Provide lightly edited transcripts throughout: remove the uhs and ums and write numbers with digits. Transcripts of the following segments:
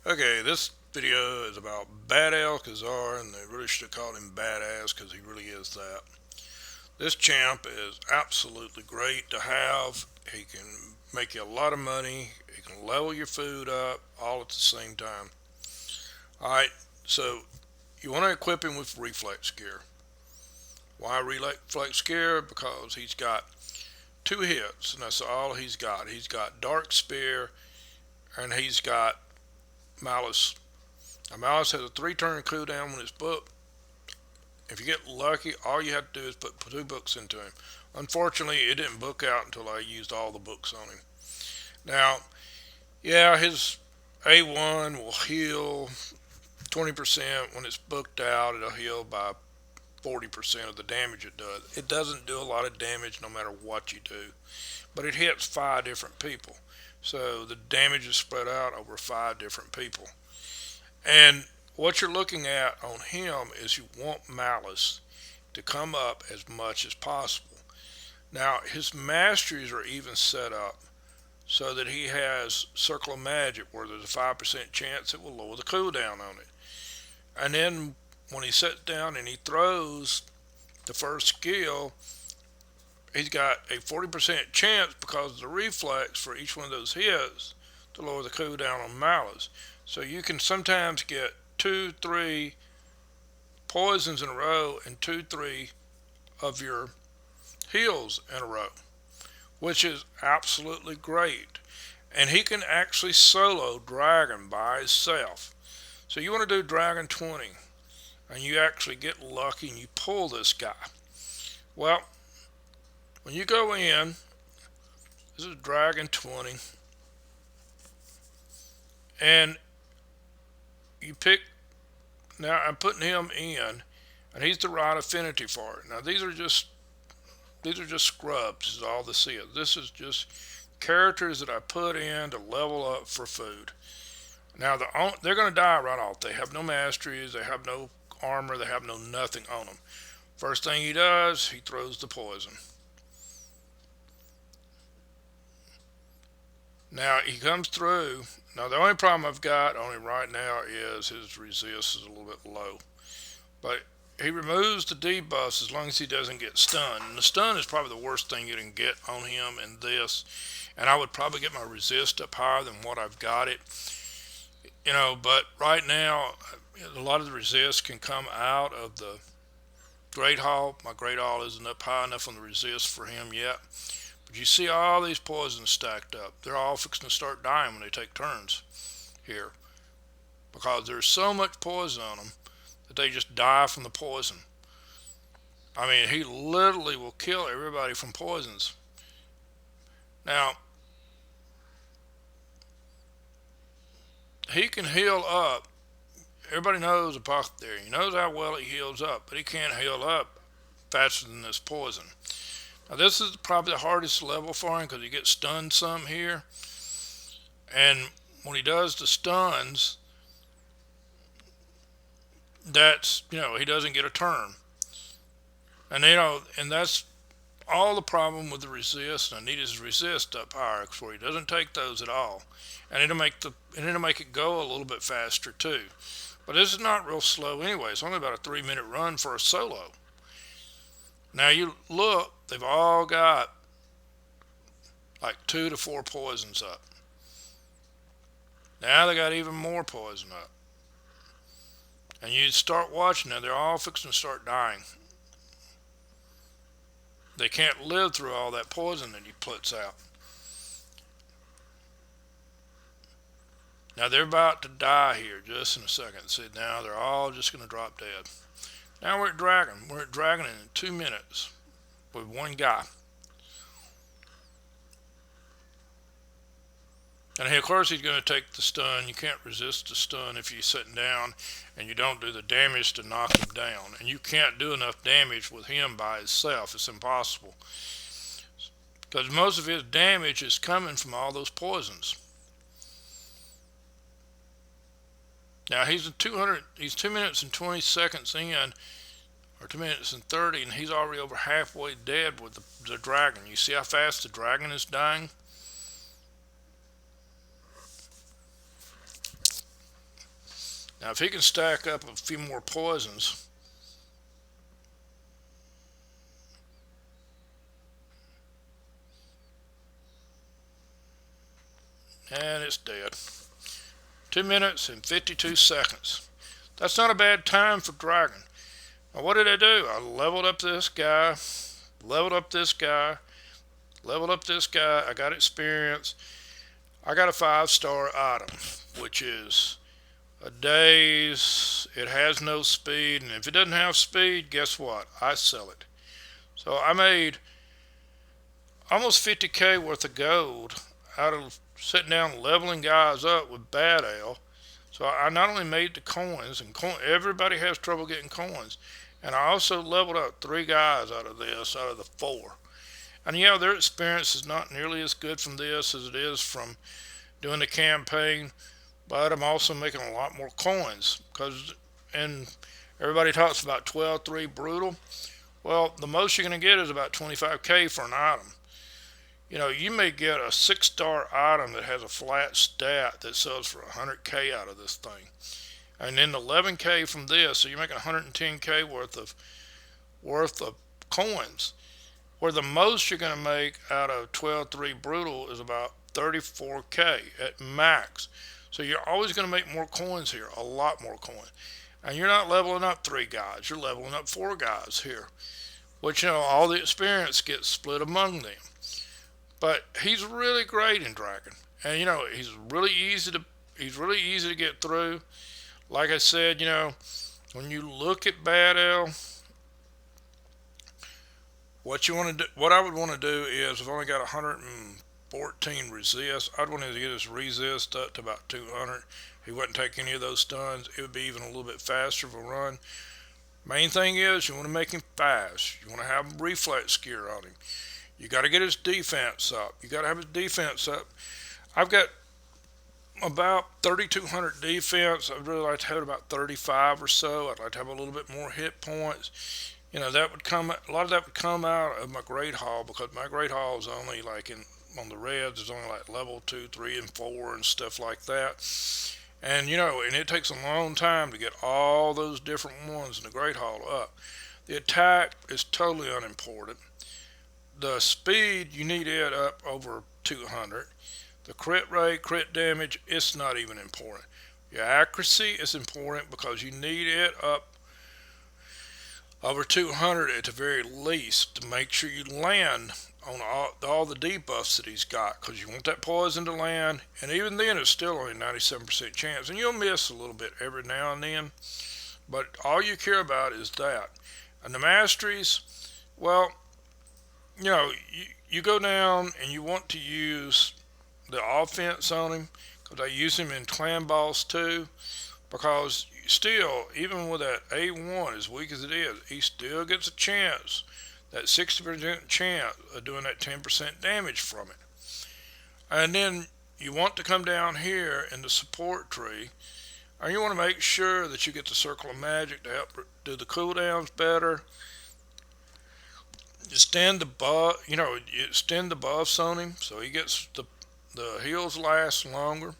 Okay, this video is about Bad-el-Kazar, and they really should have called him Badass because he really is that. This champ is absolutely great to have. He can make you a lot of money. He can level your food up all at the same time. Alright, so you want to equip him with reflex gear. Why reflex gear? Because he's got two hits, and that's all he's got. He's got Dark Spear, and he's got Malice. Now, Malice has a 3-turn cooldown when it's booked. If you get lucky, all you have to do is put 2 books into him. Unfortunately, it didn't book out until I used all the books on him. Now, yeah, his A1 will heal 20%. When it's booked out, it'll heal by 40% of the damage it does. It doesn't do a lot of damage no matter what you do, but it hits 5 different people. So the damage is spread out over 5 different people. And what you're looking at on him is you want Malice to come up as much as possible. Now, his masteries are even set up so that he has Circle of Magic, where there's a 5% chance it will lower the cooldown on it. And then when he sits down and he throws the first skill, he's got a 40% chance, because of the reflex for each one of those hits, to lower the cooldown on Malice. So you can sometimes get 2, 3 poisons in a row and 2, 3 of your heals in a row, which is absolutely great. And he can actually solo Dragon by himself. So you want to do Dragon 20, and you actually get lucky and you pull this guy. Well, when you go in, this is Dragon 20, and you pick. Now I'm putting him in, and he's the right affinity for it. Now these are just scrubs, is all this is. This is just characters that I put in to level up for food. Now they're going to die right off. They have no masteries, they have no armor, they have no nothing on them. First thing he does, he throws the poison. Now he comes through. Now the only problem I've got on him right now is his resist is a little bit low. But he removes the debuffs as long as he doesn't get stunned. And the stun is probably the worst thing you can get on him in this. And I would probably get my resist up higher than what I've got it. But right now, a lot of the resist can come out of the Great Hall. My Great Hall isn't up high enough on the resist for him yet. But you see all these poisons stacked up. They're all fixing to start dying when they take turns here, because there's so much poison on them that they just die from the poison. I mean, he literally will kill everybody from poisons. Now, he can heal up. Everybody knows Apothecary. He knows how well he heals up, but he can't heal up faster than this poison. Now this is probably the hardest level for him, because he gets stunned some here. And when he does the stuns, that's, he doesn't get a turn. And and that's all the problem with the resist. And I need his resist up higher, where he doesn't take those at all. And it'll make it go a little bit faster too. But this is not real slow anyway. It's only about a 3-minute run for a solo. Now you look, they've all got like 2 to 4 poisons up. Now they got even more poison up. And you start watching them, they're all fixing to start dying. They can't live through all that poison that he puts out. Now they're about to die here just in a second. See, now they're all just going to drop dead. Now we're at Dragon. We're at Dragon in 2 minutes with one guy. And of course he's going to take the stun. You can't resist the stun if you're sitting down and you don't do the damage to knock him down. And you can't do enough damage with him by himself. It's impossible, because most of his damage is coming from all those poisons. Now he's 2 minutes and 20 seconds in, or 2 minutes and 30, and he's already over halfway dead with the dragon. You see how fast the dragon is dying? Now, if he can stack up a few more poisons, and it's dead. 2 minutes and 52 seconds. That's not a bad time for Dragon. Now, what did I do? I leveled up this guy, leveled up this guy, leveled up this guy. I got experience. I got a 5-star item, which is a daze. It has no speed, and if it doesn't have speed, guess what? I sell it. So I made almost 50K worth of gold out of sitting down leveling guys up with Bad-el. So I not only made the coins, and everybody has trouble getting coins, and I also leveled up 3 guys out of this, out of the 4. And yeah, their experience is not nearly as good from this as it is from doing the campaign, but I'm also making a lot more coins, because, and everybody talks about 12-3 brutal. Well, the most you're going to get is about 25K for an item. You know, you may get a 6-star item that has a flat stat that sells for 100K out of this thing. And then 11K from this, so you're making 110K worth of coins. Where the most you're going to make out of 12-3 brutal is about 34K at max. So you're always going to make more coins here, a lot more coins. And you're not leveling up 3 guys, you're leveling up 4 guys here. Which, you know, all the experience gets split among them. But he's really great in Dragon. And, you know, he's really easy to get through. Like I said, you know, when you look at Bad-el, what I would want to do is, I've only got 114 resist. I'd want to get his resist up to about 200. He wouldn't take any of those stuns. It would be even a little bit faster of a run. Main thing is, you want to make him fast. You want to have reflex gear on him. You got to get his defense up. You got to have his defense up. I've got about 3,200 defense. I'd really like to have about 35 or so. I'd like to have a little bit more hit points. You know, that would come. A lot of that would come out of my Great Hall, because my Great Hall is only like on the reds. It's only like level 2, 3, and 4 and stuff like that. And you know, and it takes a long time to get all those different ones in the Great Hall up. The attack is totally unimportant. The speed, you need it up over 200. The crit rate, crit damage, it's not even important. Your accuracy is important, because you need it up over 200 at the very least to make sure you land on all the debuffs that he's got, because you want that poison to land, and even then it's still only 97% chance, and you'll miss a little bit every now and then, but all you care about is that. And the masteries, well, you know, you go down and you want to use the offense on him, because I use him in clan boss too, because still, even with that A1, as weak as it is, he still gets a chance, that 60% chance of doing that 10% damage from it. And then you want to come down here in the support tree, and you want to make sure that you get the circle of magic to help do the cooldowns better. Extend the buff, you know, you extend the buffs on him, so he gets the heals last longer.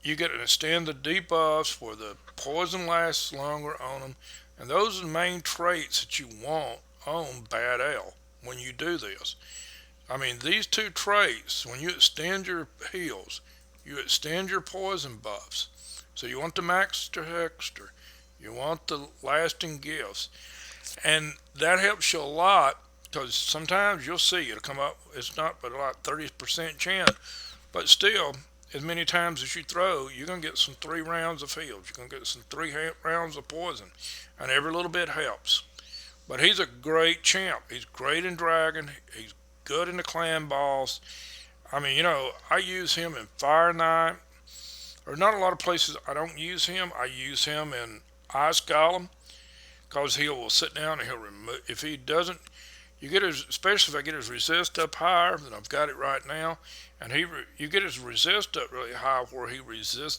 You get to extend the debuffs where the poison lasts longer on them, and those are the main traits that you want on Bad-el when you do this. I mean, these 2 traits, when you extend your heals, you extend your poison buffs. So you want the max Hexter, you want the lasting gifts. And that helps you a lot, because sometimes you'll see it'll come up, it's not but about 30% chance, but still, as many times as you throw, you're going to get some 3 rounds of heals, you're going to get some 3 rounds of poison, and every little bit helps. But he's a great champ. He's great in Dragon, he's good in the clan boss. I mean, you know, I use him in Fire Knight. There's not a lot of places I don't use him. I use him in Ice Golem, because he will sit down and he'll remove, if he doesn't, you get his, especially if I get his resist up higher than I've got it right now, and you get his resist up really high where he resists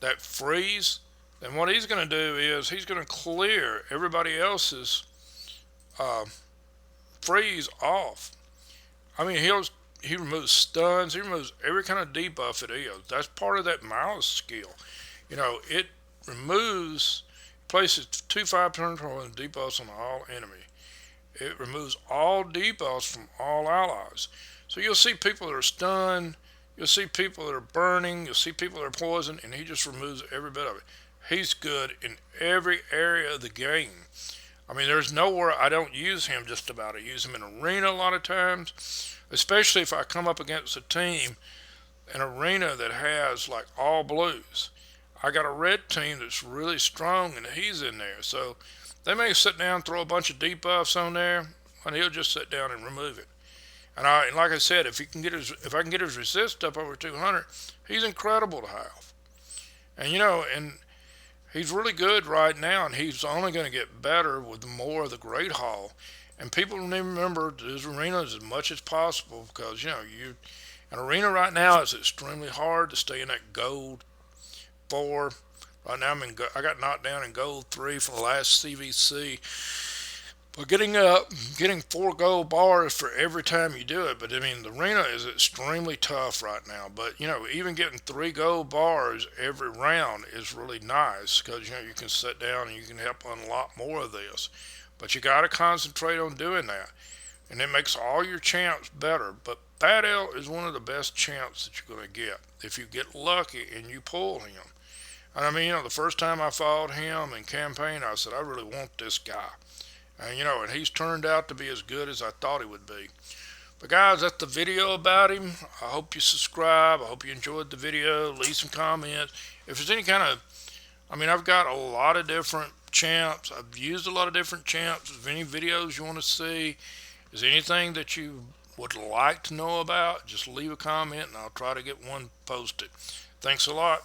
that freeze, then what he's going to do is he's going to clear everybody else's freeze off. I mean, he removes stuns. He removes every kind of debuff it is. That's part of that malice skill. It removes, places 2/5 turn debuffs on all enemy. It removes all debuffs from all allies. So you'll see people that are stunned, you'll see people that are burning, you'll see people that are poisoned, and he just removes every bit of it. He's good in every area of the game. I mean, there's nowhere I don't use him just about. I use him in arena a lot of times, especially if I come up against a team, an arena that has like all blues. I got a red team that's really strong and he's in there. So they may sit down, throw a bunch of debuffs on there, and he'll just sit down and remove it. And like I said, if I can get his resist up over 200, he's incredible to have. And he's really good right now, and he's only going to get better with more of the Great Hall. And people need to remember his arenas as much as possible because an arena right now is extremely hard to stay in that gold 4. Right now I got knocked down in gold 3 for the last CVC. But getting 4 gold bars for every time you do it. But I mean, the arena is extremely tough right now. But even getting 3 gold bars every round is really nice because you can sit down and you can help unlock more of this. But you got to concentrate on doing that, and it makes all your champs better. But Bad-el is one of the best champs that you're going to get if you get lucky and you pull him. And I mean, the first time I fought him in campaign, I said, I really want this guy. And he's turned out to be as good as I thought he would be. But guys, that's the video about him. I hope you subscribe. I hope you enjoyed the video. Leave some comments. If there's any kind of, I've got a lot of different champs. I've used a lot of different champs. If any videos you want to see, is there anything that you would like to know about, just leave a comment and I'll try to get one posted. Thanks a lot.